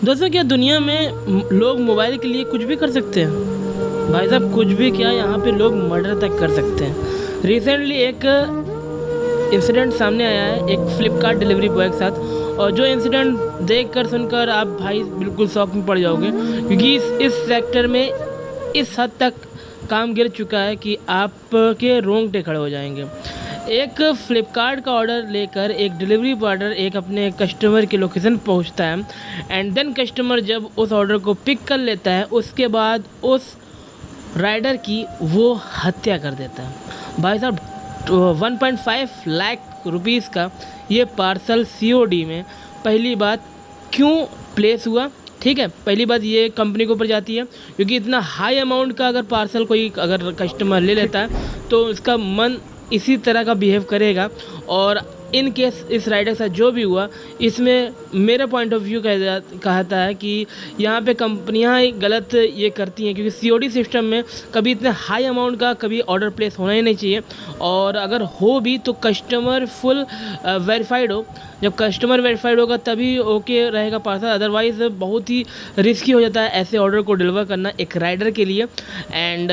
दोस्तों, क्या दुनिया में लोग मोबाइल के लिए कुछ भी कर सकते हैं? भाई साहब, कुछ भी क्या, यहाँ पे लोग मर्डर तक कर सकते हैं। रिसेंटली एक इंसिडेंट सामने आया है एक फ्लिपकार्ट डिलीवरी बॉय के साथ, और जो इंसिडेंट देखकर सुनकर आप भाई बिल्कुल शॉक में पड़ जाओगे, क्योंकि इस सेक्टर में इस हद तक काम गिर चुका है कि आपके रोंगटे खड़े हो जाएंगे। एक फ़्लिपकार्ट का ऑर्डर लेकर एक डिलीवरी बॉय एक अपने कस्टमर की लोकेशन पहुंचता है, एंड देन कस्टमर जब उस ऑर्डर को पिक कर लेता है, उसके बाद उस राइडर की वो हत्या कर देता है। भाई साहब, 1.5 लाख रुपीज़ का ये पार्सल COD में पहली बात क्यों प्लेस हुआ? ठीक है, पहली बात ये कंपनी के ऊपर जाती है, क्योंकि इतना हाई अमाउंट का अगर पार्सल कोई अगर कस्टमर ले लेता है तो उसका मन इसी तरह का बिहेव करेगा। और इन केस इस राइडर के साथ जो भी हुआ, इसमें मेरा पॉइंट ऑफ व्यू कहता है कि यहाँ पे कंपनियाँ ही गलत ये करती हैं, क्योंकि COD सिस्टम में कभी इतने हाई अमाउंट का कभी ऑर्डर प्लेस होना ही नहीं चाहिए, और अगर हो भी तो कस्टमर फुल वेरीफाइड हो। जब कस्टमर वेरीफाइड होगा तभी ओके रहेगा पार्सल, अदरवाइज़ बहुत ही रिस्की हो जाता है ऐसे ऑर्डर को डिलीवर करना एक राइडर के लिए। एंड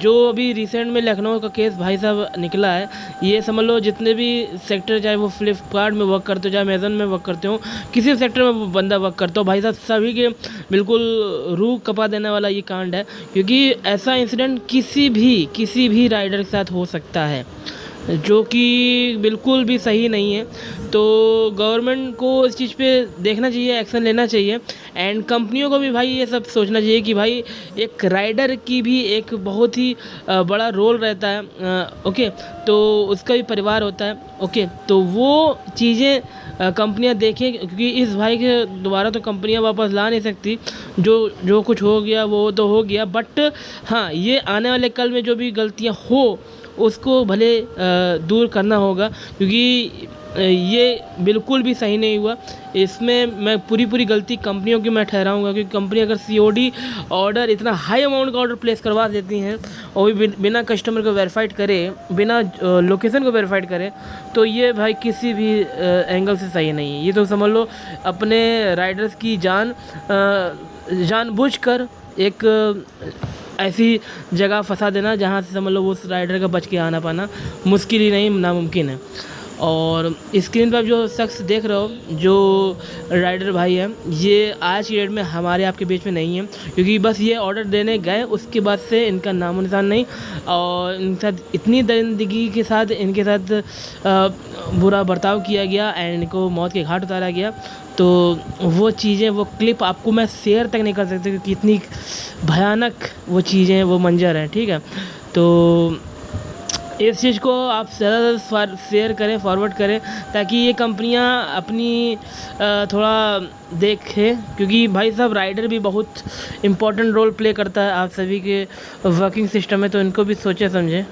जो अभी रिसेंट में लखनऊ का केस भाई साहब निकला है, ये समझ लो जितने भी सेक्टर, चाहे वो फ्लिपकार्ट में वर्क करते हो, चाहे अमेज़न में वर्क करते हो, किसी भी सेक्टर में वो बंदा वर्क करता हो, भाई साहब सभी के बिल्कुल रूह कपा देने वाला ये कांड है, क्योंकि ऐसा इंसिडेंट किसी भी राइडर के साथ हो सकता है, जो कि बिल्कुल भी सही नहीं है। तो गवर्नमेंट को इस चीज़ पे देखना चाहिए, एक्शन लेना चाहिए, एंड कंपनियों को भी भाई ये सब सोचना चाहिए कि भाई एक राइडर की भी एक बहुत ही बड़ा रोल रहता है। ओके, तो उसका भी परिवार होता है। ओके, तो वो चीज़ें कंपनियां देखें, क्योंकि इस भाई के दोबारा तो कंपनियां वापस ला नहीं सकती। जो कुछ हो गया वो तो हो गया, बट हाँ, ये आने वाले कल में जो भी गलतियां हो उसको भले दूर करना होगा, क्योंकि ये बिल्कुल भी सही नहीं हुआ। इसमें मैं पूरी गलती कंपनियों की मैं ठहराऊंगा, क्योंकि कंपनी अगर COD ऑर्डर इतना हाई अमाउंट का ऑर्डर प्लेस करवा देती हैं और भी बिना कस्टमर को वेरीफाइड करे, बिना लोकेशन को वेरीफाइड करे, तो ये भाई किसी भी एंगल से सही नहीं है। ये तो समझ लो अपने राइडर्स की जानबूझकर एक ऐसी जगह फंसा देना जहाँ से समझ लो उस राइडर का बच के आना पाना मुश्किल ही नहीं, नामुमकिन है। और स्क्रीन पर जो शख्स देख रहे हो, जो राइडर भाई है, ये आज की डेट में हमारे आपके बीच में नहीं है, क्योंकि बस ये ऑर्डर देने गए, उसके बाद से इनका नामो निशान नहीं, और इनके साथ इतनी दरिंदगी के साथ इनके साथ बुरा बर्ताव किया गया एंड इनको मौत के घाट उतारा गया। तो वो चीज़ें, वो क्लिप आपको मैं शेयर तक नहीं कर सकता, क्योंकि इतनी भयानक वो चीज़ें, वो मंजर हैं। ठीक है, तो इस चीज़ को आप ज़्यादा शेयर करें, फॉरवर्ड करें, ताकि ये कंपनियां अपनी थोड़ा देखें, क्योंकि भाई साहब राइडर भी बहुत इम्पोर्टेंट रोल प्ले करता है आप सभी के वर्किंग सिस्टम में, तो इनको भी सोचें समझें।